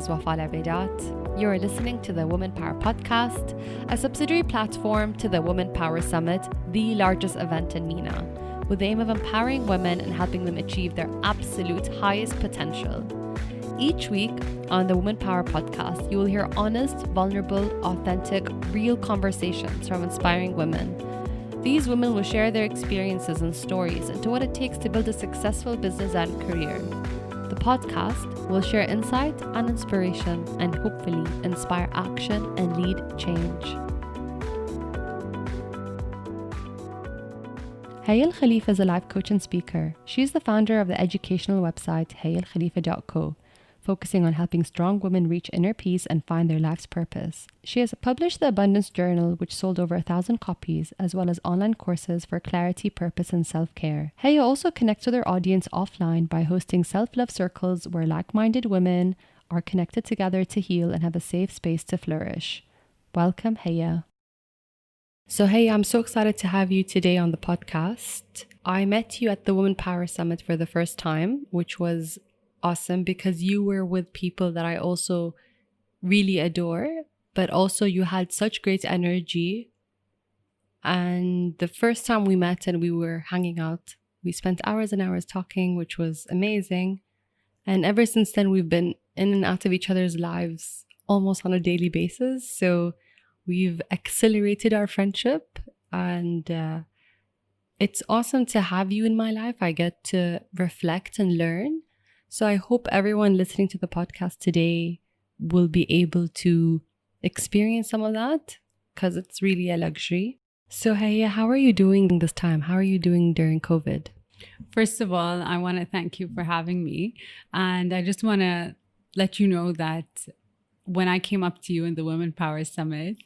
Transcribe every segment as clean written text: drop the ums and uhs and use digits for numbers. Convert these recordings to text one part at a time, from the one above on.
is Wafa Al-Abedat. You're listening to the Women Power Podcast, a subsidiary platform to the Women Power Summit, the largest event in MENA, with the aim of empowering women and helping them achieve their absolute highest potential. Each week on the Women Power Podcast, you will hear honest, vulnerable, authentic, real conversations from inspiring women. These women will share their experiences and stories into what it takes to build a successful business and career. The podcast will share insight and inspiration and hopefully inspire action and lead change. Haya Al Khalifa is a life coach and speaker. She is the founder of the educational website hayalkhalifa.co, focusing on helping strong women reach inner peace and find their life's purpose. She has published the Abundance Journal, which sold over 1,000 copies, as well as online courses for clarity, purpose, and self-care. Haya also connects with her audience offline by hosting self-love circles where like-minded women are connected together to heal and have a safe space to flourish. Welcome, Haya. So, Haya, I'm so excited to have you today on the podcast. I met you at the Women Power Summit for the first time, which was awesome because you were with people that I also really adore, but also you had such great energy. And the first time we met and we were hanging out, we spent hours and hours talking, which was amazing. And ever since then, we've been in and out of each other's lives almost on a daily basis. So we've accelerated our friendship, and it's awesome to have you in my life. I get to reflect and learn. So I hope everyone listening to the podcast today will be able to experience some of that because it's really a luxury. So Haya, how are you doing this time? How are you doing during COVID? First of all, I want to thank you for having me. And I just want to let you know that when I came up to you in the Women Power Summit,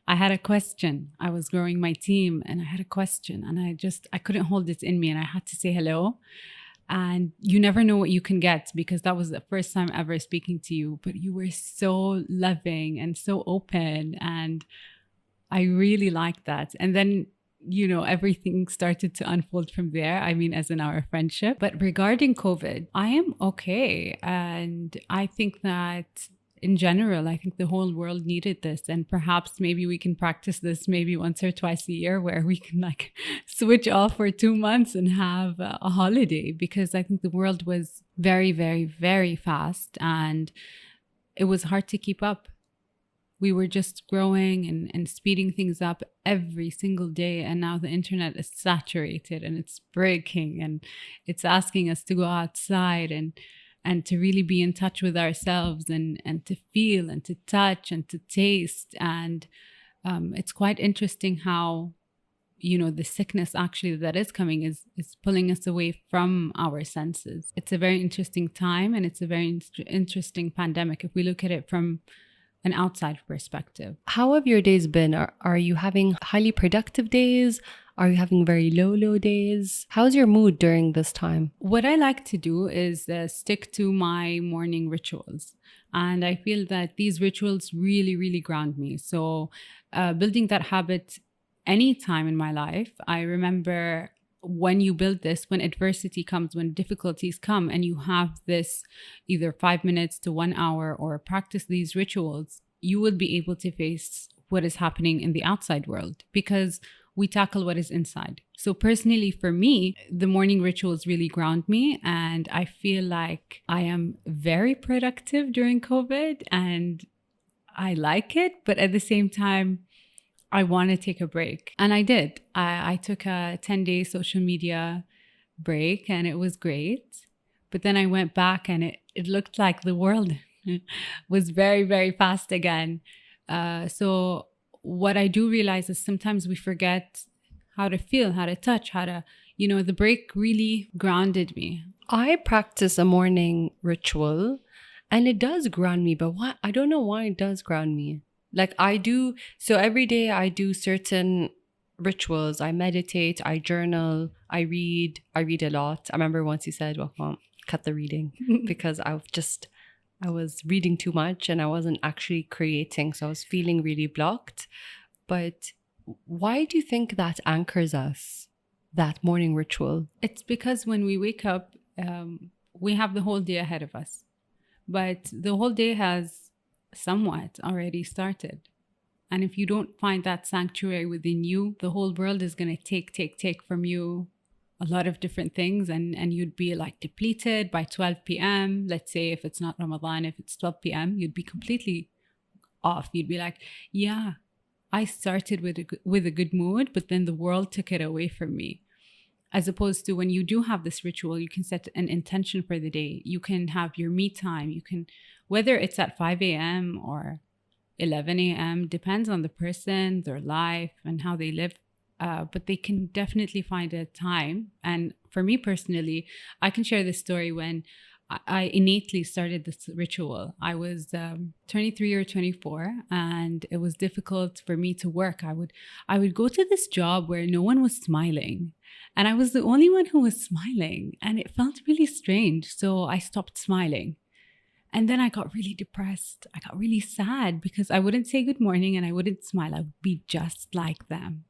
I had a question. I was growing my team and I had a question and I couldn't hold it in me and I had to say hello. And you never know what you can get because that was the first time ever speaking to you, but you were so loving and so open. And I really liked that. And then, everything started to unfold from there. I mean, as in our friendship. But regarding COVID, I am okay. And I think that in general, I think the whole world needed this. And perhaps maybe we can practice this maybe once or twice a year where we can switch off for 2 months and have a holiday, because I think the world was very, very, very fast and it was hard to keep up. We were just growing and speeding things up every single day. And now the internet is saturated and it's breaking and it's asking us to go outside and to really be in touch with ourselves and to feel and to touch and to taste. And it's quite interesting how, the sickness actually that is coming is pulling us away from our senses. It's a very interesting time and it's a very interesting pandemic if we look at it from an outside perspective. How have your days been? Are you having highly productive days? Are you having very low days? How's your mood during this time? What I like to do is stick to my morning rituals. And I feel that these rituals really, really ground me. So building that habit any time in my life, I remember when you build this, when adversity comes, when difficulties come, and you have this either 5 minutes to 1 hour or practice these rituals, you will be able to face what is happening in the outside world because we tackle what is inside. So personally, for me, the morning rituals really ground me. And I feel like I am very productive during COVID and I like it. But at the same time, I want to take a break. And I did. I took a 10-day social media break and it was great. But then I went back and it looked like the world was very, very fast again. So what I do realize is sometimes we forget how to feel, how to touch, how to, the break really grounded me. I practice a morning ritual and it does ground me, but I don't know why it does ground me. So every day I do certain rituals. I meditate, I journal, I read a lot. I remember once you said, well, Mom, cut the reading because I was reading too much and I wasn't actually creating. So I was feeling really blocked. But why do you think that anchors us, that morning ritual? It's because when we wake up, we have the whole day ahead of us. but the whole day has somewhat already started. And if you don't find that sanctuary within you, the whole world is going to take from you a lot of different things, and you'd be like depleted by 12 p.m. Let's say if it's not Ramadan, if it's 12 p.m., you'd be completely off. You'd be like, yeah, I started with a good mood, but then the world took it away from me. As opposed to when you do have this ritual, you can set an intention for the day. You can have your me time. You can, whether it's at 5 a.m. or 11 a.m., depends on the person, their life, and how they live. But they can definitely find a time. And for me personally, I can share this story when I innately started this ritual. I was 23 or 24, and it was difficult for me to work. I would go to this job where no one was smiling, and I was the only one who was smiling, and it felt really strange. So I stopped smiling. And then I got really depressed. I got really sad because I wouldn't say good morning and I wouldn't smile. I would be just like them.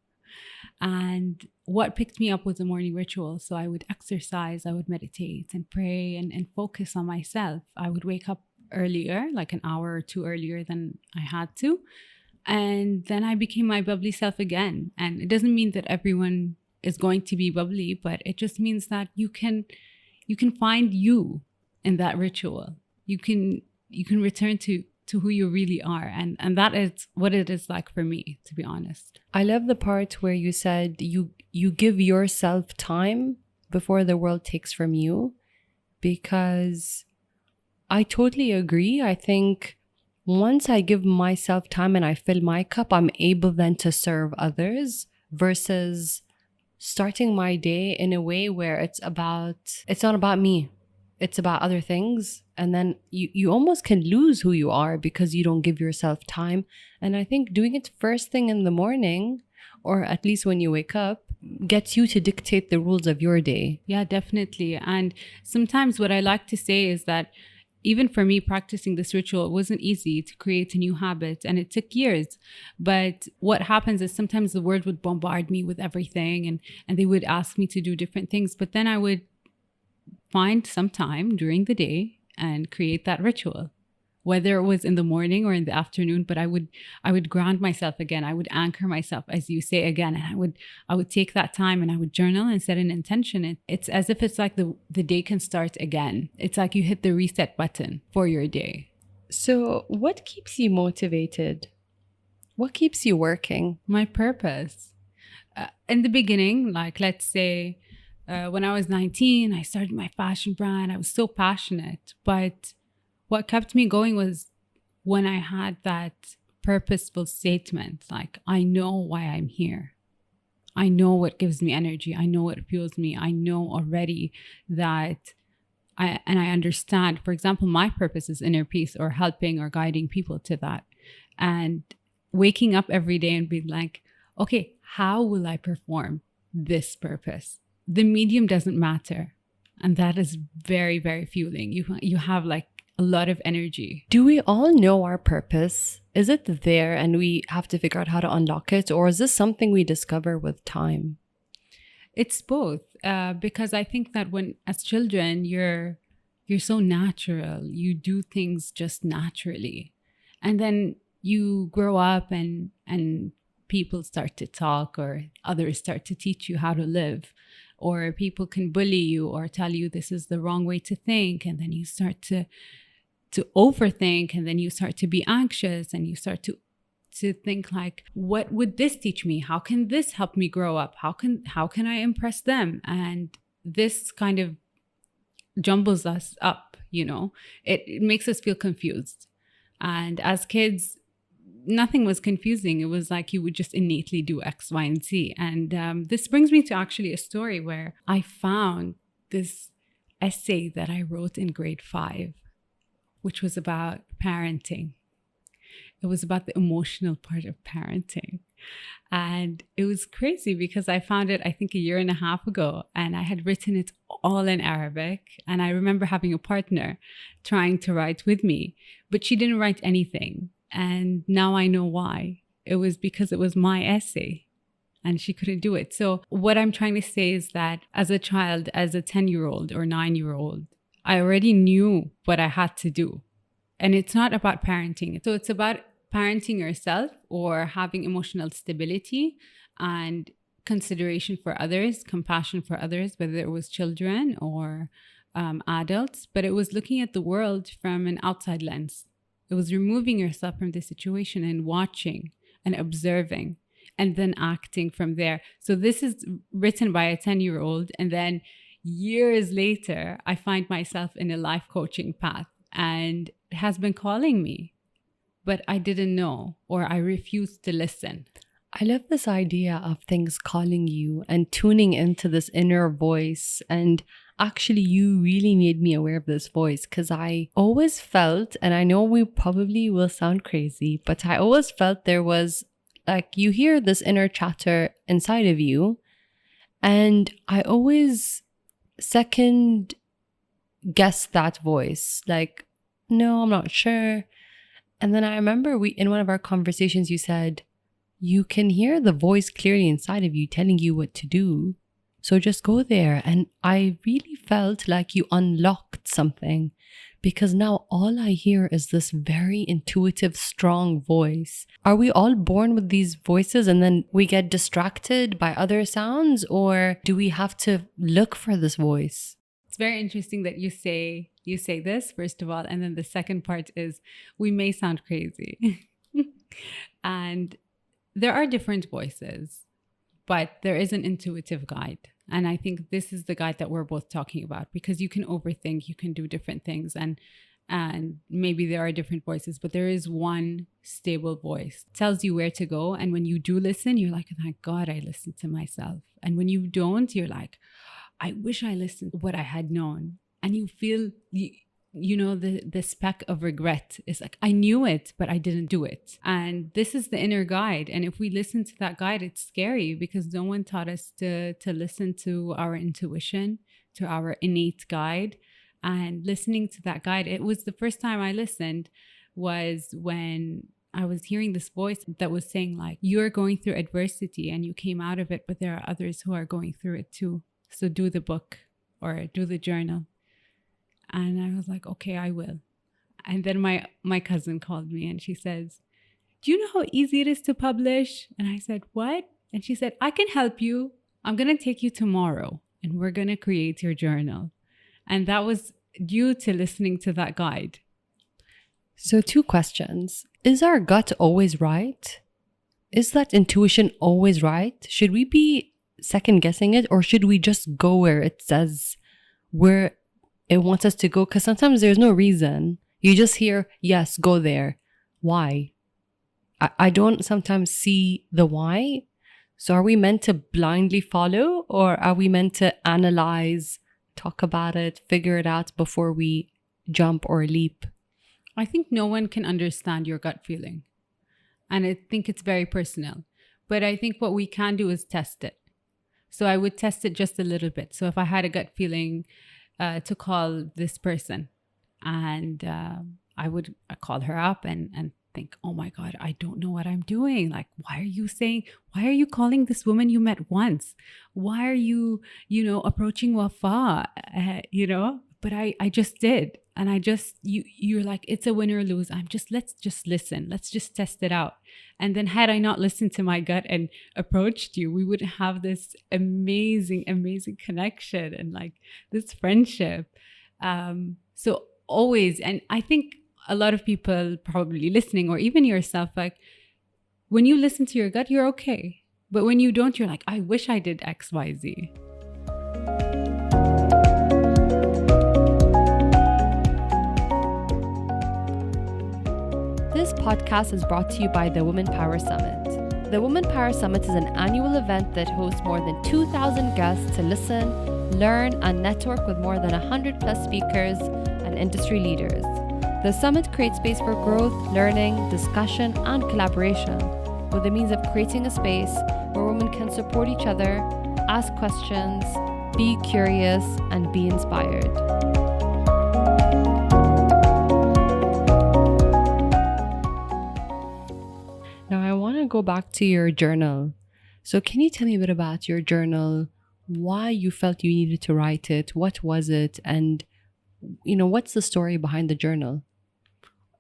And what picked me up was a morning ritual. So I would exercise, I would meditate and pray and focus on myself. I would wake up earlier, like an hour or two earlier than I had to. And then I became my bubbly self again. And it doesn't mean that everyone is going to be bubbly, but it just means that you can find you in that ritual. You can return to who you really are, and that is what it is like for me, to be honest. I love the part where you said you give yourself time before the world takes from you, because I totally agree. I think once I give myself time and I fill my cup, I'm able then to serve others, versus starting my day in a way where it's not about me. It's about other things. And then you almost can lose who you are because you don't give yourself time. And I think doing it first thing in the morning, or at least when you wake up, gets you to dictate the rules of your day. Yeah, definitely. And sometimes what I like to say is that even for me, practicing this ritual, it wasn't easy to create a new habit, and it took years. But what happens is sometimes the world would bombard me with everything, and they would ask me to do different things. But then I would find some time during the day and create that ritual, whether it was in the morning or in the afternoon. But I would ground myself again. I would anchor myself, as you say, again, and I would take that time and I would journal and set an intention. It's as if it's like the day can start again. It's like you hit the reset button for your day. So what keeps you motivated? What keeps you working? My purpose. In the beginning, like let's say, when I was 19, I started my fashion brand. I was so passionate. But what kept me going was when I had that purposeful statement, like, I know why I'm here. I know what gives me energy. I know what fuels me. I know already that I understand. For example, my purpose is inner peace, or helping or guiding people to that. And waking up every day and being like, okay, how will I perform this purpose? The medium doesn't matter. And that is very, very fueling. You have like a lot of energy. Do we all know our purpose? Is it there and we have to figure out how to unlock it? Or is this something we discover with time? It's both. Because I think that when, as children, you're so natural. You do things just naturally. And then you grow up and people start to talk, or others start to teach you how to live. Or people can bully you or tell you this is the wrong way to think. And then you start to overthink, and then you start to be anxious, and you start to think like, what would this teach me? How can this help me grow up? How can I impress them? And this kind of jumbles us up, it makes us feel confused. And as kids, nothing was confusing. It was like you would just innately do X, Y, and Z. And this brings me to actually a story where I found this essay that I wrote in grade 5, which was about parenting. It was about the emotional part of parenting. And it was crazy because I found it, I think, a year and a half ago, and I had written it all in Arabic. And I remember having a partner trying to write with me, but she didn't write anything. And now I know why. It was because it was my essay and she couldn't do it. So what I'm trying to say is that as a child, as a 10-year-old or 9-year-old, I already knew what I had to do. And it's not about parenting. So it's about parenting yourself or having emotional stability and consideration for others, compassion for others, whether it was children or adults. But it was looking at the world from an outside lens. It was removing yourself from the situation and watching and observing and then acting from there. So this is written by a 10-year-old. And then years later, I find myself in a life coaching path and it has been calling me, but I didn't know or I refused to listen. I love this idea of things calling you and tuning into this inner voice. And actually, you really made me aware of this voice because I always felt, and I know we probably will sound crazy, but I always felt there was like you hear this inner chatter inside of you. And I always second guess that voice. Like, no, I'm not sure. And then I remember in one of our conversations, you said, you can hear the voice clearly inside of you telling you what to do. So just go there. And I really felt like you unlocked something because now all I hear is this very intuitive, strong voice. Are we all born with these voices and then we get distracted by other sounds, or do we have to look for this voice? It's very interesting that you say this, first of all. And then the second part is we may sound crazy. And there are different voices, but there is an intuitive guide. And I think this is the guide that we're both talking about, because you can overthink, you can do different things, and maybe there are different voices, but there is one stable voice. It tells you where to go. And when you do listen, you're like, thank God I listened to myself. And when you don't, you're like, I wish I listened to what I had known. And you feel, the speck of regret is like, I knew it, but I didn't do it. And this is the inner guide. And if we listen to that guide, it's scary because no one taught us to listen to our intuition, to our innate guide. And listening to that guide, it was the first time I listened was when I was hearing this voice that was saying like, you're going through adversity and you came out of it, but there are others who are going through it too. So do the book or do the journal. And I was like, okay, I will. And then my cousin called me and she says, do you know how easy it is to publish? And I said, what? And she said, I can help you. I'm going to take you tomorrow and we're going to create your journal. And that was due to listening to that guide. So 2 questions. Is our gut always right? Is that intuition always right? Should we be second guessing it, or should we just go where it says where it wants us to go? Because sometimes there's no reason. You just hear, yes, go there. Why? I don't sometimes see the why. So are we meant to blindly follow, or are we meant to analyze, talk about it, figure it out before we jump or leap? I think no one can understand your gut feeling. And I think it's very personal. But I think what we can do is test it. So I would test it just a little bit. So if I had a gut feeling to call this person, and I would call her up and think, oh my God, I don't know what I'm doing. Like, why are you calling this woman you met once? Why are you, approaching Wafa, But I just did. And you're like, it's a win or lose. Let's just listen. Let's just test it out. And then had I not listened to my gut and approached you, we would have this amazing, amazing connection and like this friendship. So always, and I think a lot of people probably listening, or even yourself, like when you listen to your gut, you're okay. But when you don't, you're like, I wish I did X, Y, Z. This podcast is brought to you by the Women Power Summit. The Women Power Summit is an annual event that hosts more than 2,000 guests to listen, learn, and network with more than 100 plus speakers and industry leaders. The summit creates space for growth, learning, discussion, and collaboration, with the means of creating a space where women can support each other, ask questions, be curious, and be inspired. Now, I want to go back to your journal. So can you tell me a bit about your journal, why you felt you needed to write it, what was it, and what's the story behind the journal?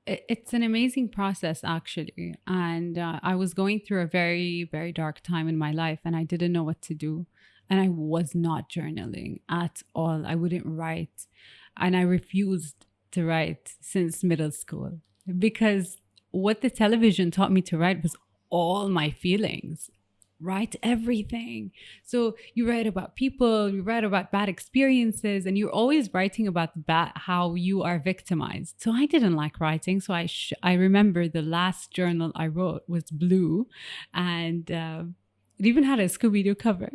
It's an amazing process, actually. And I was going through a very, very dark time in my life, and I didn't know what to do. And I was not journaling at all. I wouldn't write. And I refused to write since middle school because what the television taught me to write was all my feelings. Write everything. So you write about people, you write about bad experiences, and you're always writing about the bad, how you are victimized. So I didn't like writing. So I remember the last journal I wrote was blue, and it even had a Scooby Doo cover.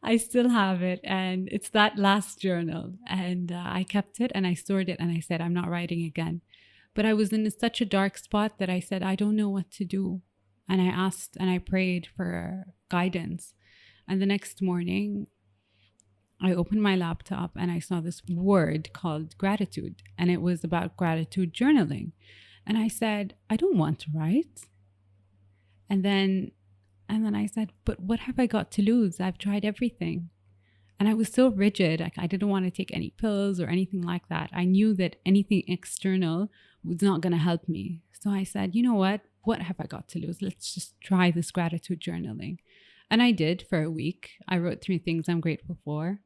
I still have it, and it's that last journal, and I kept it and I stored it, and I said I'm not writing again. But I was in such a dark spot that I said I don't know what to do. And I asked and I prayed for guidance. And the next morning, I opened my laptop and I saw this word called gratitude. And it was about gratitude journaling. And I said, I don't want to write. And then I said, but what have I got to lose? I've tried everything. And I was so rigid. Like I didn't want to take any pills or anything like that. I knew that anything external was not going to help me. So I said, you know what? What have I got to lose? Let's just try this gratitude journaling. And I did for a week. I wrote 3 things I'm grateful for.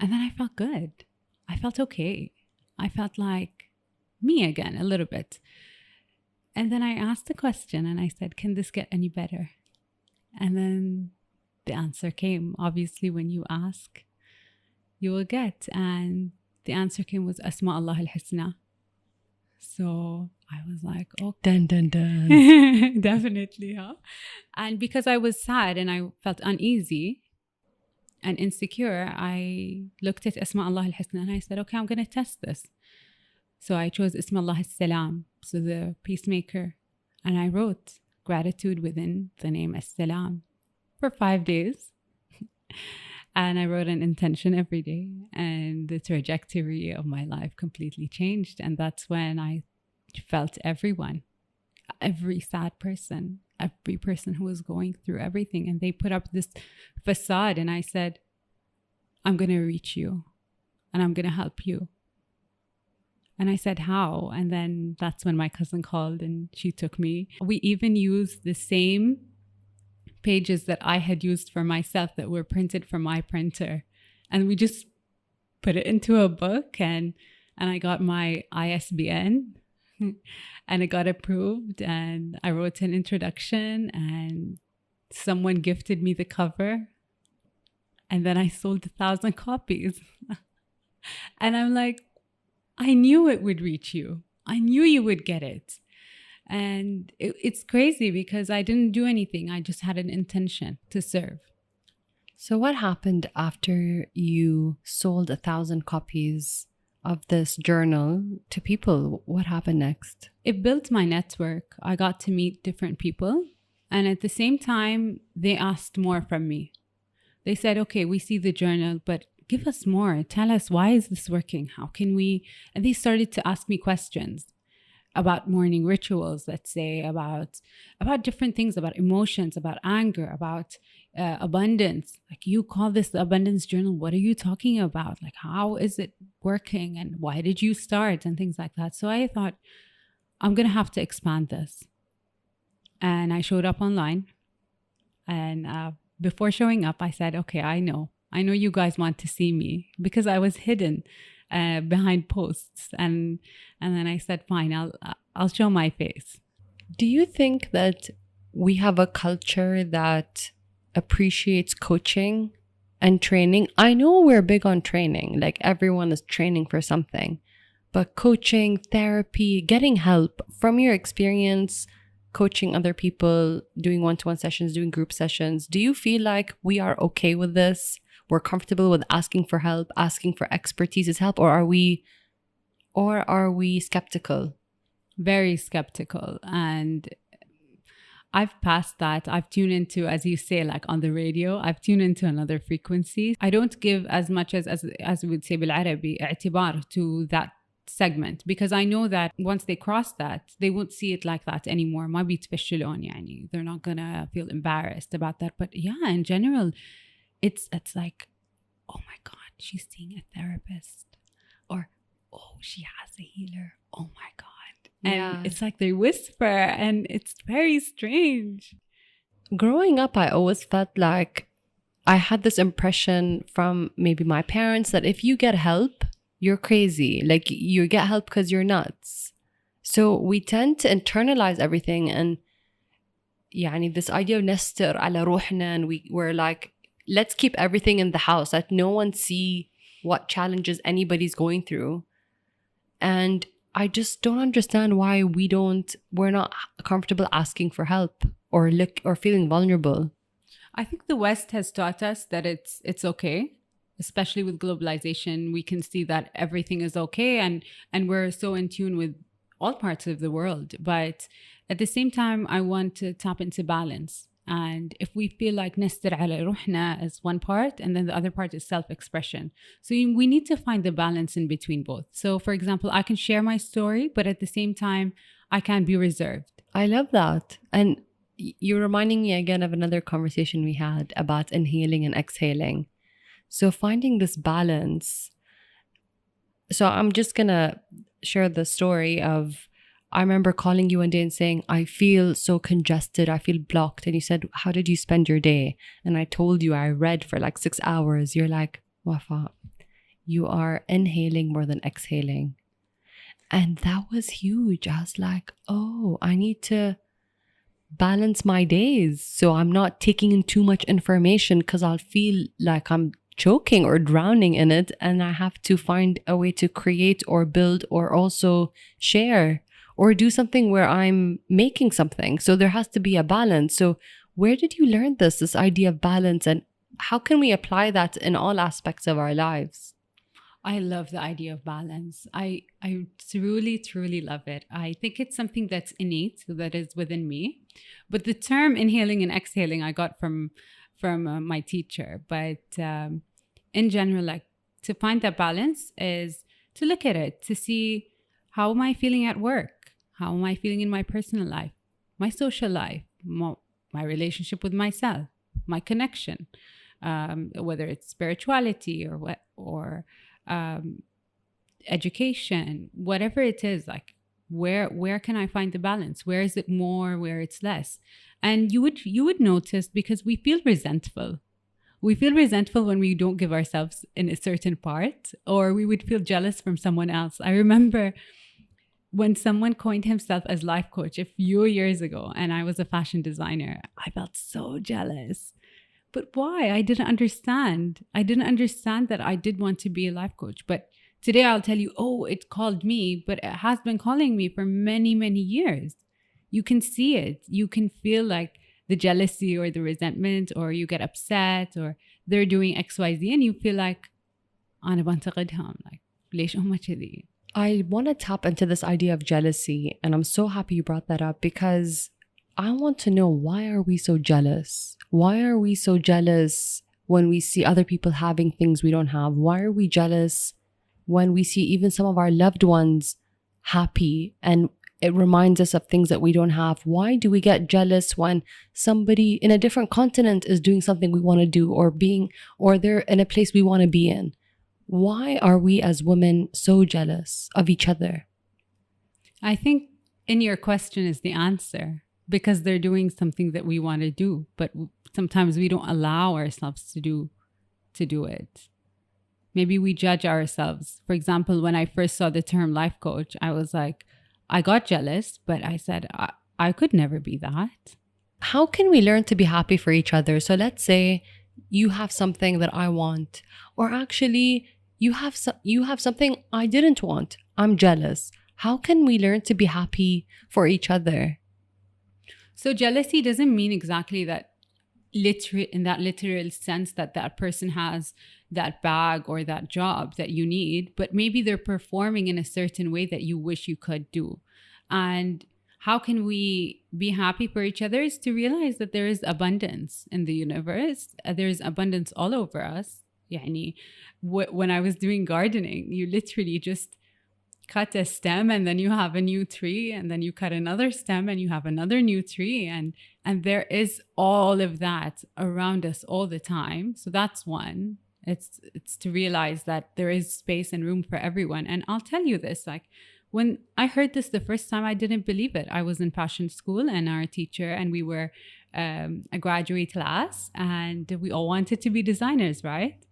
And then I felt good. I felt okay. I felt like me again, a little bit. And then I asked the question and I said, can this get any better? And then the answer came. Obviously, when you ask, you will get. And the answer came was Asma Allah al-Husna. So I was like, oh, Dun, dun, dun. definitely, huh? And because I was sad and I felt uneasy and insecure, I looked at Isma Allah al-Husna and I said, okay, I'm going to test this. So I chose Isma Allah al-Salam, so the peacemaker. And I wrote gratitude within the name as-Salam for 5 days. And I wrote an intention every day, and the trajectory of my life completely changed. And that's when I felt everyone, every sad person, every person who was going through everything. And they put up this facade, and I said, I'm going to reach you and I'm going to help you. And I said, how? And then that's when my cousin called and she took me. We even used the same pages that I had used for myself that were printed from my printer. And we just put it into a book, and I got my ISBN and it got approved, and I wrote an introduction and someone gifted me the cover, and then I sold 1,000 copies. And I'm like, I knew it would reach you. I knew you would get it. And it's crazy because I didn't do anything. I just had an intention to serve. So what happened after you sold 1,000 copies of this journal to people? What happened next? It built my network. I got to meet different people. And at the same time, they asked more from me. They said, okay, we see the journal, but give us more. Tell us, why is this working? How can we? And they started to ask me questions about morning rituals, let's say, about different things, about emotions, about anger, about abundance. Like, you call this the abundance journal. What are you talking about? Like, how is it working? And why did you start? And things like that. So I thought, I'm going to have to expand this. And I showed up online. And before showing up, I said, okay, I know you guys want to see me, because I was hidden behind posts. And then I said, fine, I'll show my face. Do you think that we have a culture that appreciates coaching and training? I know we're big on training, like everyone is training for something, but coaching, therapy, getting help, from your experience, coaching other people, doing one-to-one sessions, doing group sessions, do you feel like we are okay with this? We're comfortable with asking for help, asking for expertise's help, or are we skeptical? Very skeptical. And I've passed that. I've tuned into, as you say, like on the radio, I've tuned into another frequency. I don't give as much as we would say بالعربي اعتبار to that segment, because I know that once they cross that, they won't see it like that anymore. ما بيتفشلون يعني. They're not gonna feel embarrassed about that. But yeah, in general, it's like, oh my God, she's seeing a therapist, or oh, she has a healer. Oh my God. And Yeah. it's like they whisper, and it's very strange. Growing up, I always felt like I had this impression from maybe my parents that if you get help, you're crazy. Like you get help because you're nuts. So we tend to internalize everything, and يعني this idea of نستر على روحنا, and we're like, let's keep everything in the house, let no one see what challenges anybody's going through. And I just don't understand why we're not comfortable asking for help or feeling vulnerable. I think the West has taught us that it's okay, especially with globalization. We can see that everything is okay, and we're so in tune with all parts of the world. But at the same time, I want to tap into balance. And if we feel like نستر على روحنا as one part, and then the other part is self-expression. So we need to find the balance in between both. So for example, I can share my story, but at the same time, I can be reserved. I love that. And you're reminding me again of another conversation we had about inhaling and exhaling. So finding this balance. So I'm just going to share the story of, I remember calling you one day and saying, I feel so congested, I feel blocked. And you said, how did you spend your day? And I told you I read for like 6 hours. You're like, Wafa, you are inhaling more than exhaling. And that was huge. I was like, oh, I need to balance my days so I'm not taking in too much information, because I'll feel like I'm choking or drowning in it, and I have to find a way to create or build or also share or do something where I'm making something. So there has to be a balance. So where did you learn this idea of balance, and how can we apply that in all aspects of our lives? I love the idea of balance. I truly, truly love it. I think it's something that's innate, that is within me. But the term inhaling and exhaling I got from my teacher. But in general, like, to find that balance is to look at it, to see, how am I feeling at work? How am I feeling in my personal life, my social life, my relationship with myself, my connection, whether it's spirituality or education, whatever it is. Like, where can I find the balance? Where is it more, where it's less? And you would notice, because we feel resentful. We feel resentful when we don't give ourselves in a certain part, or we would feel jealous from someone else. I remember when someone coined himself as life coach a few years ago, and I was a fashion designer, I felt so jealous. But why? I didn't understand. I didn't understand that I did want to be a life coach. But today I'll tell you, oh, it called me, but it has been calling me for many, many years. You can see it. You can feel like the jealousy or the resentment, or you get upset, or they're doing XYZ, and you feel like, أنا بنتقدهم. Like, ليش هم كذي? I want to tap into this idea of jealousy, and I'm so happy you brought that up, because I want to know, why are we so jealous? Why are we so jealous when we see other people having things we don't have? Why are we jealous when we see even some of our loved ones happy and it reminds us of things that we don't have? Why do we get jealous when somebody in a different continent is doing something we want to do, or they're in a place we want to be in? Why are we as women so jealous of each other? I think in your question is the answer, because they're doing something that we want to do, but sometimes we don't allow ourselves to do it. Maybe we judge ourselves. For example, when I first saw the term life coach, I was like, I got jealous, but I said, I could never be that. How can we learn to be happy for each other? So let's say you have something that I want, or actually you have something I didn't want. I'm jealous. How can we learn to be happy for each other? So jealousy doesn't mean exactly that, in that literal sense, that person has that bag or that job that you need, but maybe they're performing in a certain way that you wish you could do. And how can we be happy for each other is to realize that there is abundance in the universe. There's abundance all over us. Yani, when I was doing gardening, you literally just cut a stem and then you have a new tree, and then you cut another stem and you have another new tree, and there is all of that around us all the time. So that's one. It's to realize that there is space and room for everyone. And I'll tell you this, like when I heard this the first time, I didn't believe it. I was in fashion school and our teacher, and we were a graduate class, and we all wanted to be designers, right?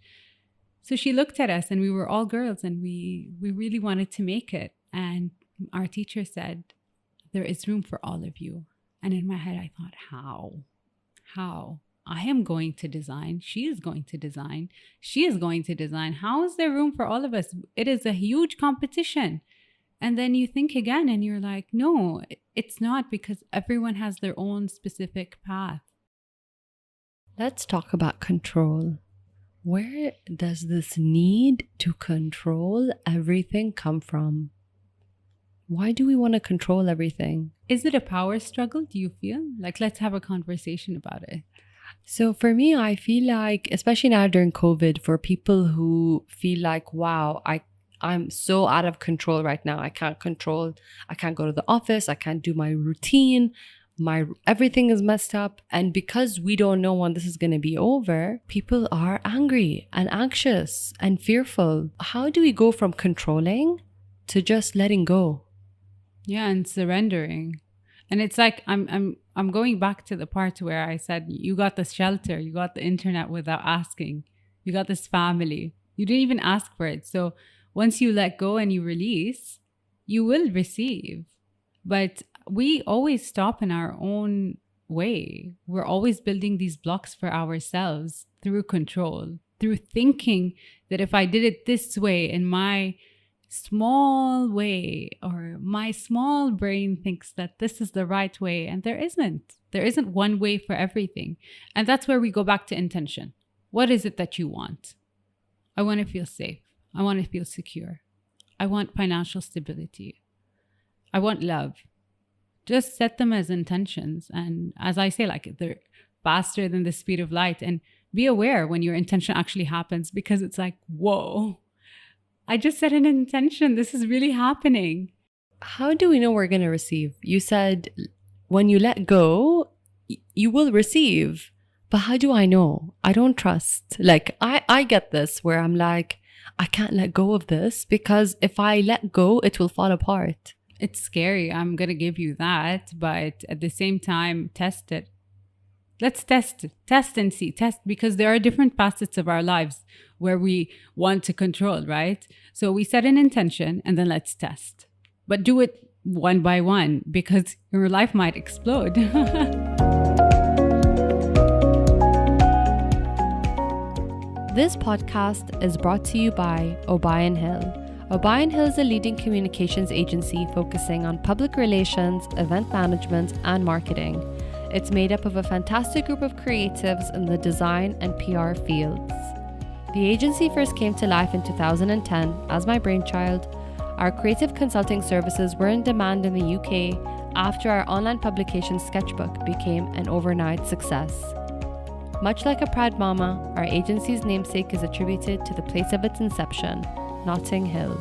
So she looked at us, and we were all girls, and we really wanted to make it. And our teacher said, there is room for all of you. And in my head, I thought, how? I am going to design. She is going to design. She is going to design. How is there room for all of us? It is a huge competition. And then you think again and you're like, no, it's not, because everyone has their own specific path. Let's talk about control. Where does this need to control everything come from? Why do we want to control everything? Is it a power struggle, do you feel? Like, let's have a conversation about it. So for me, I feel like, especially now during COVID, for people who feel like, wow, I'm so out of control right now. I can't go to the office. I can't do my routine. Everything is messed up. And because we don't know when this is going to be over, people are angry and anxious and fearful. How do we go from controlling to just letting go? Yeah, and surrendering. And it's like I'm going back to the part where I said you got the shelter, you got the internet without asking. You got this family. You didn't even ask for it. So once you let go and you release, you will receive. But we always stop in our own way. We're always building these blocks for ourselves through control, through thinking that if I did it this way in my small way, or my small brain thinks that this is the right way, and there isn't one way for everything. And that's where we go back to intention. What is it that you want? I want to feel safe. I want to feel secure. I want financial stability. I want love. Just set them as intentions, and as I say, like, they're faster than the speed of light. And be aware when your intention actually happens, because it's like, whoa, I just set an intention. This is really happening. How do we know we're going to receive? You said when you let go, you will receive. But how do I know? I don't trust. Like, I get this where I'm like, I can't let go of this, because if I let go, it will fall apart. It's scary. I'm going to give you that. But at the same time, test it. Let's test and see, because there are different facets of our lives where we want to control, right? So we set an intention and then let's test, but do it one by one, because your life might explode. This podcast is brought to you by O'Brien Hill. O'Brien Hill is a leading communications agency focusing on public relations, event management, and marketing. It's made up of a fantastic group of creatives in the design and PR fields. The agency first came to life in 2010 as my brainchild. Our creative consulting services were in demand in the UK after our online publication Sketchbook became an overnight success. Much like a proud mama, our agency's namesake is attributed to the place of its inception, Notting Hill.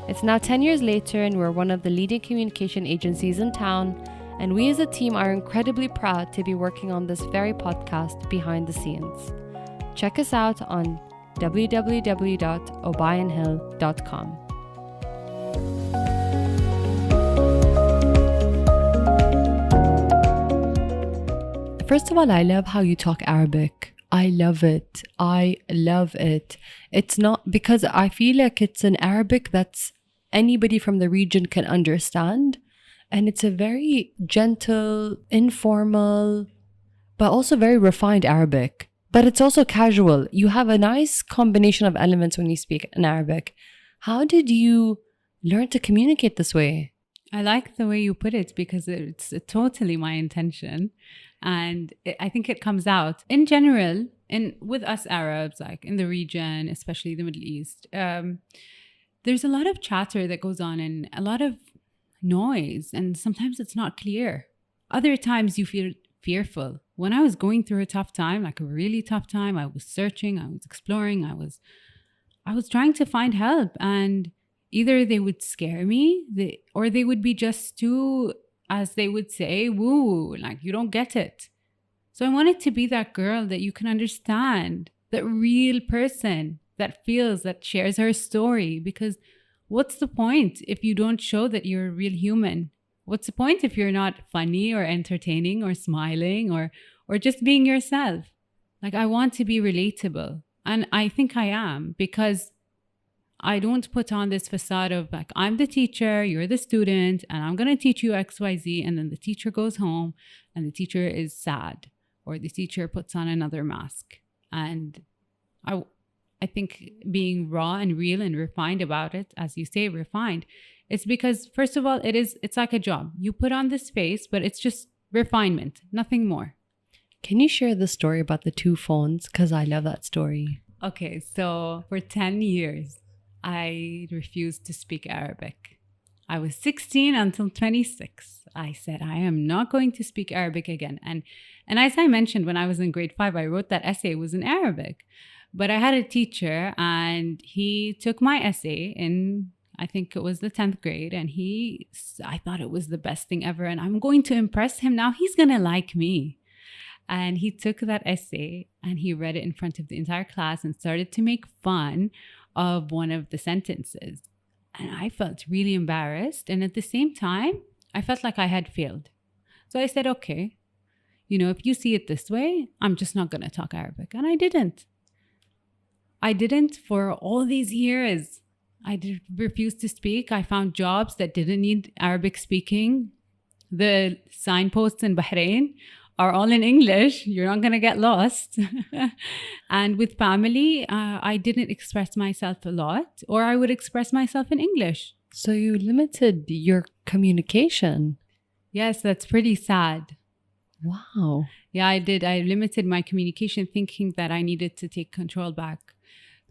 It's now 10 years later, and we're one of the leading communication agencies in town, and we as a team are incredibly proud to be working on this very podcast behind the scenes. Check us out on www.obayandhill.com. First of all, I love how you talk Arabic. I love it. It's not, because I feel like it's an Arabic that's anybody from the region can understand. And it's a very gentle, informal, but also very refined Arabic. But it's also casual. You have a nice combination of elements when you speak in Arabic. How did you learn to communicate this way? I like the way you put it, because it's totally my intention. And I think it comes out in general, and with us Arabs, like in the region, especially the Middle East, there's a lot of chatter that goes on and a lot of noise, and sometimes it's not clear. Other times you feel fearful. When I was going through a tough time, like a really tough time, I was searching, I was exploring, I was trying to find help, and either they would scare me, or they would be just too, as they would say, woo, like you don't get it. So I wanted to be that girl that you can understand, that real person that feels, that shares her story. Because what's the point if you don't show that you're a real human? What's the point if you're not funny or entertaining or smiling or just being yourself? Like, I want to be relatable. And I think I am, because I don't put on this facade of like, I'm the teacher, you're the student, and I'm going to teach you XYZ. And then the teacher goes home and the teacher is sad, or the teacher puts on another mask. And I, I think being raw and real and refined about it, as you say, refined, it's because, first of all, it's like a job. You put on this face, but it's just refinement, nothing more. Can you share the story about the two phones? Because I love that story. Okay, so for 10 years, I refused to speak Arabic. I was 16 until 26. I said, I am not going to speak Arabic again. And as I mentioned, when I was in grade 5, I wrote that essay. It was in Arabic. But I had a teacher and he took my essay in, I think it was the 10th grade. And I thought it was the best thing ever. And I'm going to impress him now. He's going to like me. And he took that essay and he read it in front of the entire class and started to make fun of one of the sentences. And I felt really embarrassed. And at the same time, I felt like I had failed. So I said, okay, if you see it this way, I'm just not going to talk Arabic. And I didn't. For all these years. I refused to speak. I found jobs that didn't need Arabic speaking. The signposts in Bahrain are all in English. You're not going to get lost. And with family, I didn't express myself a lot, or I would express myself in English. So you limited your communication. Yes, that's pretty sad. Wow. Yeah, I did. I limited my communication thinking that I needed to take control back.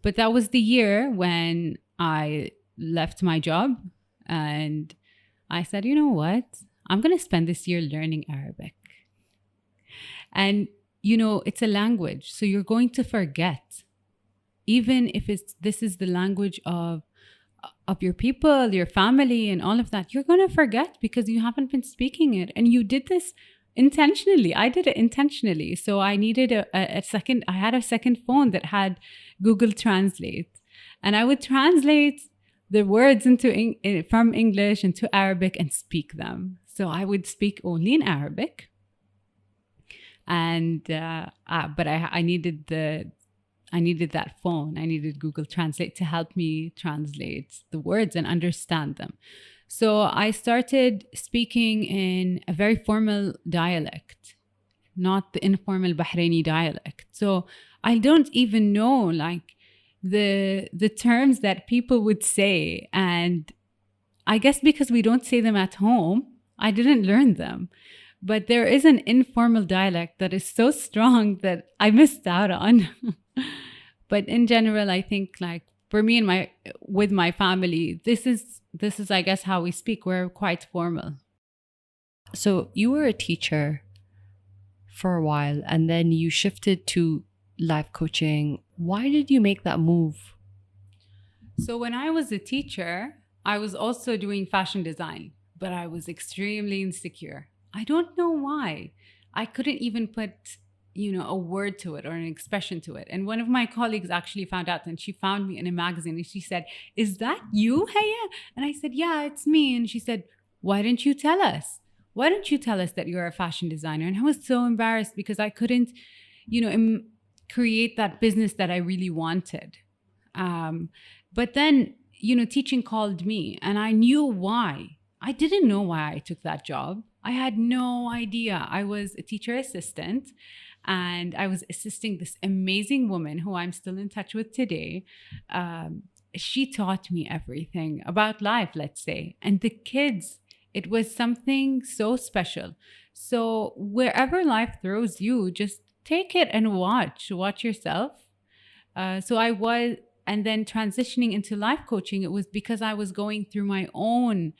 But that was the year when I left my job and I said, you know what? I'm going to spend this year learning Arabic. And, it's a language. So you're going to forget. Even if this is the language of your people, your family, and all of that, you're going to forget because you haven't been speaking it. And you did this intentionally. I did it intentionally. So I needed a second, I had a second phone that had Google Translate. And I would translate the words from English into Arabic and speak them. So I would speak only in Arabic. And but I needed that phone. I needed Google Translate to help me translate the words and understand them. So I started speaking in a very formal dialect, not the informal Bahraini dialect. So I don't even know like the terms that people would say. And I guess because we don't say them at home, I didn't learn them. But there is an informal dialect that is so strong that I missed out on. But in general, I think like for me and with my family, this is I guess how we speak. We're quite formal. So you were a teacher for a while and then you shifted to life coaching. Why did you make that move? So when I was a teacher, I was also doing fashion design, but I was extremely insecure. I don't know why. I couldn't even put, a word to it or an expression to it. And one of my colleagues actually found out and she found me in a magazine and she said, "Is that you, Haya?" And I said, "Yeah, it's me." And she said, "Why didn't you tell us? Why don't you tell us that you're a fashion designer?" And I was so embarrassed because I couldn't, create that business that I really wanted. But then, teaching called me and I knew why. I didn't know why I took that job. I had no idea. I was a teacher assistant and I was assisting this amazing woman who I'm still in touch with today. She taught me everything about life, let's say. And the kids, it was something so special. So wherever life throws you, just take it and watch yourself. And then transitioning into life coaching, it was because I was going through my own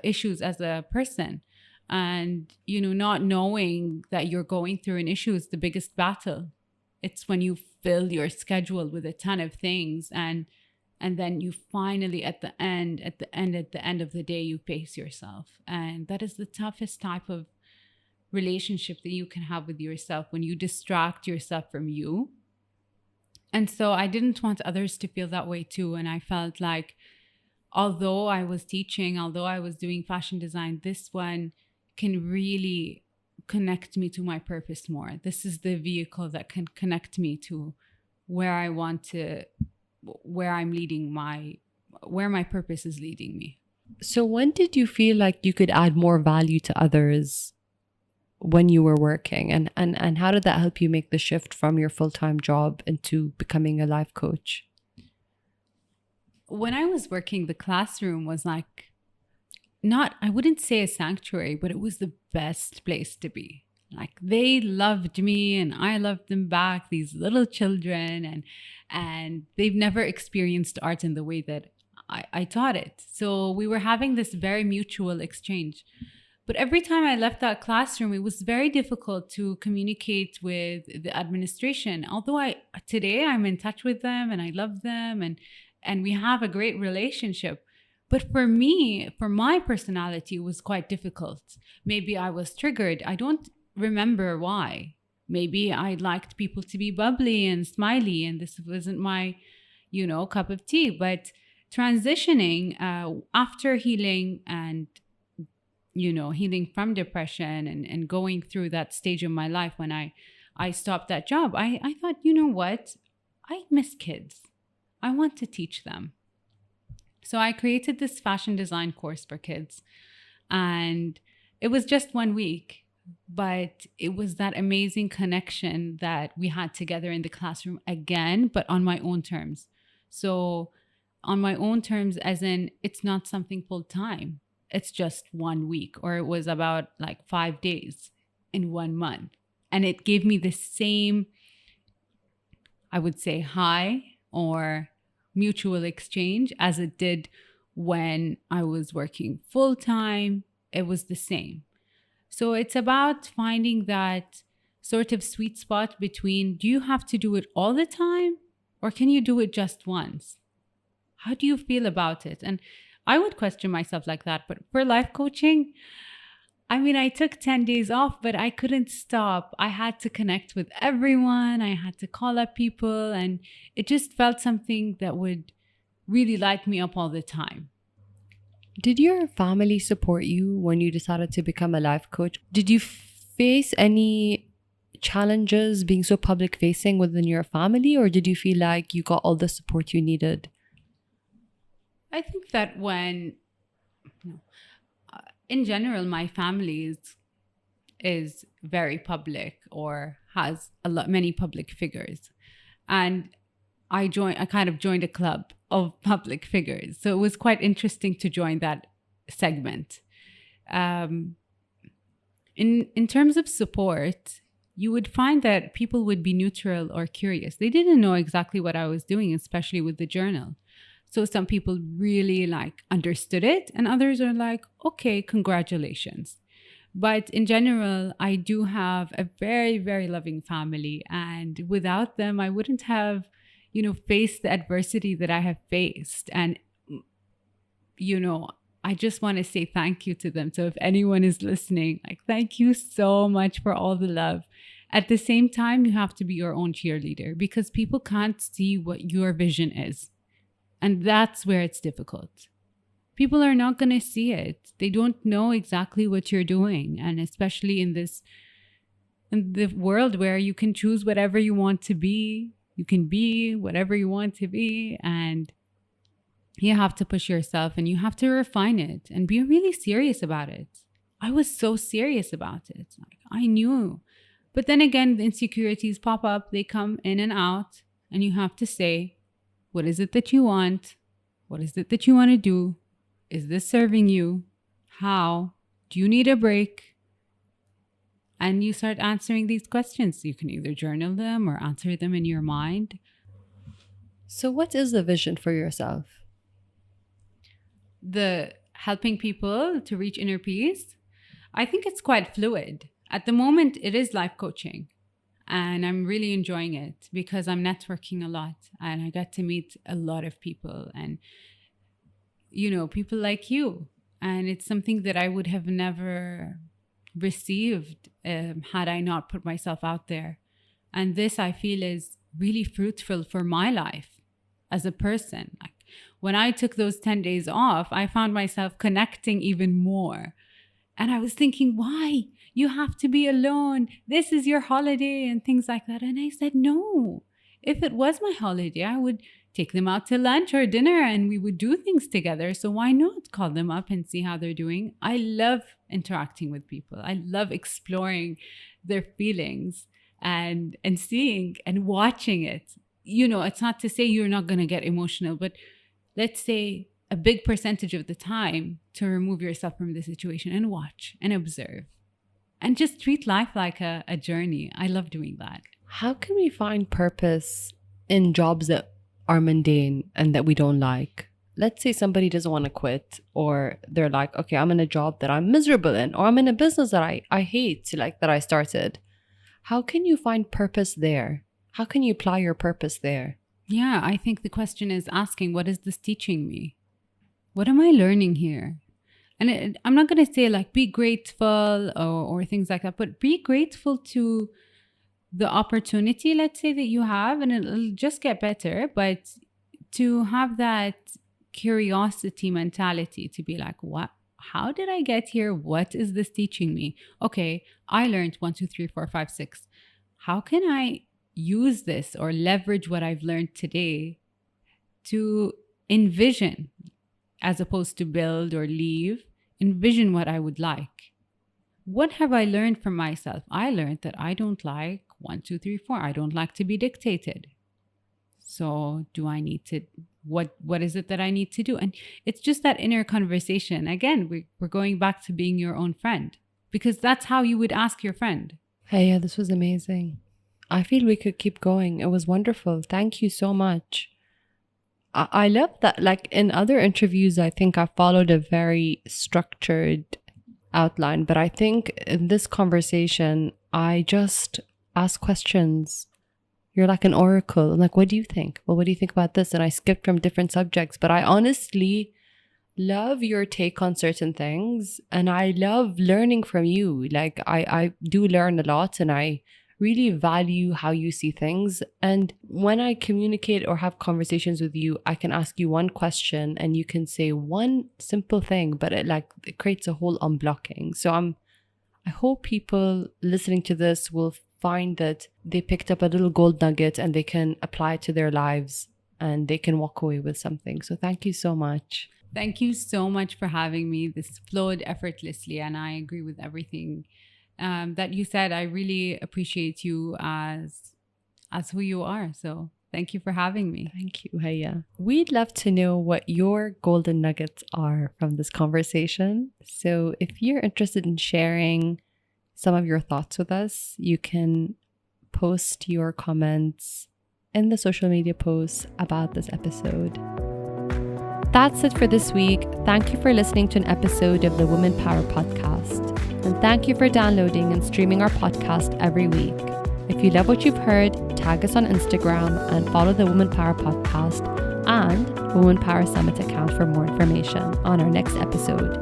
issues as a person. And, not knowing that you're going through an issue is the biggest battle. It's when you fill your schedule with a ton of things and then you finally at the end of the day, you face yourself. And that is the toughest type of relationship that you can have with yourself, when you distract yourself from you And so I didn't want others to feel that way too. And I felt like, although I was teaching, although I was doing fashion design, this one can really connect me to my purpose more. This is the vehicle that can connect me to where I want to, where I'm leading my, where my purpose is leading me. So when did you feel like you could add more value to others when you were working? And how did that help you make the shift from your full-time job into becoming a life coach? When I was working, the classroom was like, not, I wouldn't say a sanctuary, but it was the best place to be. Like they loved me and I loved them back, these little children, and they've never experienced art in the way that I taught it. So we were having this very mutual exchange. But every time I left that classroom, it was very difficult to communicate with the administration. Although today I'm in touch with them and I love them, and we have a great relationship. But for me, for my personality, it was quite difficult. Maybe I was triggered. I don't remember why. Maybe I liked people to be bubbly and smiley, and this wasn't my, cup of tea. But transitioning after healing and healing from depression and going through that stage of my life when I stopped that job, I thought, you know what? I miss kids. I want to teach them. So I created this fashion design course for kids. And it was just 1 week, but it was that amazing connection that we had together in the classroom again, but on my own terms. So on my own terms, as in it's not something full time. It's just 1 week, or it was about like 5 days in 1 month. And it gave me the same, I would say, high or mutual exchange as it did when I was working full time. It was the same. So it's about finding that sort of sweet spot between, do you have to do it all the time or can you do it just once? How do you feel about it? And I would question myself like that. But for life coaching, I mean, I took 10 days off, but I couldn't stop. I had to connect with everyone. I had to call up people, and it just felt something that would really light me up all the time. Did your family support you when you decided to become a life coach? Did you face any challenges being so public facing within your family, or did you feel like you got all the support you needed? I think that in general, my family is very public or has many public figures, and I kind of joined a club of public figures, so it was quite interesting to join that segment. Um, in terms of support, you would find that people would be neutral or curious. They didn't know exactly what I was doing, especially with the journal. So some people really understood it, and others are like, okay, congratulations. But in general, I do have a very, very loving family. And without them, I wouldn't have, faced the adversity that I have faced. And, I just want to say thank you to them. So if anyone is listening, thank you so much for all the love. At the same time, you have to be your own cheerleader because people can't see what your vision is. And that's where it's difficult. People are not going to see it. They don't know exactly what you're doing. And especially in the world where you can choose whatever you want to be, you can be whatever you want to be. And you have to push yourself and you have to refine it and be really serious about it. I was so serious about it. I knew. But then again, the insecurities pop up, they come in and out, and you have to say, what is it that you want? What is it that you want to do? Is this serving you? How? Do you need a break? And you start answering these questions. You can either journal them or answer them in your mind. So what is the vision for yourself? The helping people to reach inner peace, I think it's quite fluid. At the moment, it is life coaching. And I'm really enjoying it because I'm networking a lot and I get to meet a lot of people and, people like you. And it's something that I would have never received had I not put myself out there. And this, I feel, is really fruitful for my life as a person. Like when I took those 10 days off, I found myself connecting even more. And I was thinking, why? You have to be alone. This is your holiday and things like that. And I said, no. If it was my holiday, I would take them out to lunch or dinner and we would do things together. So why not call them up and see how they're doing? I love interacting with people. I love exploring their feelings and seeing and watching it. You know, it's not to say you're not going to get emotional, but let's say a big percentage of the time to remove yourself from the situation and watch and observe and just treat life like a journey. I love doing that. How can we find purpose in jobs that are mundane and that we don't like? Let's say somebody doesn't want to quit, or they're like, okay, I'm in a job that I'm miserable in, or I'm in a business that I hate, like that I started. How can you find purpose there? How can you apply your purpose there? Yeah, I think the question is asking, what is this teaching me? What am I learning here? And I'm not going to say like be grateful or things like that, but be grateful to the opportunity, let's say, that you have, and it'll just get better. But to have that curiosity mentality to be like, what? How did I get here? What is this teaching me? Okay, I learned 1, 2, 3, 4, 5, 6. How can I use this or leverage what I've learned today to envision, as opposed to build or leave, envision what I would like? What have I learned from myself? I learned that I don't like 1, 2, 3, 4. I don't like to be dictated. So do I need to, what is it that I need to do? And it's just that inner conversation. Again, we're going back to being your own friend, because that's how you would ask your friend. Hey, yeah, this was amazing. I feel we could keep going. It was wonderful. Thank you so much. I love that. Like in other interviews, I think I followed a very structured outline, but I think in this conversation, I just ask questions. You're like an oracle. I'm like, what do you think? Well, what do you think about this? And I skipped from different subjects, but I honestly love your take on certain things, and I love learning from you. Like I do learn a lot, and I really value how you see things. And when I communicate or have conversations with you, I can ask you one question and you can say one simple thing, but it creates a whole unblocking. So I hope people listening to this will find that they picked up a little gold nugget and they can apply it to their lives and they can walk away with something. So thank you so much. Thank you so much for having me. This flowed effortlessly, and I agree with everything that you said. I really appreciate you as who you are. So thank you for having me. Thank you, Haya. We'd love to know what your golden nuggets are from this conversation. So if you're interested in sharing some of your thoughts with us, you can post your comments in the social media posts about this episode. That's it for this week. Thank you for listening to an episode of the Woman Power Podcast. And thank you for downloading and streaming our podcast every week. If you love what you've heard, tag us on Instagram and follow the Woman Power Podcast and Woman Power Summit account for more information on our next episode.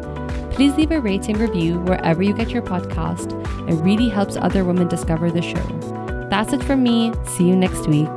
Please leave a rating review wherever you get your podcast. It really helps other women discover the show. That's it from me. See you next week.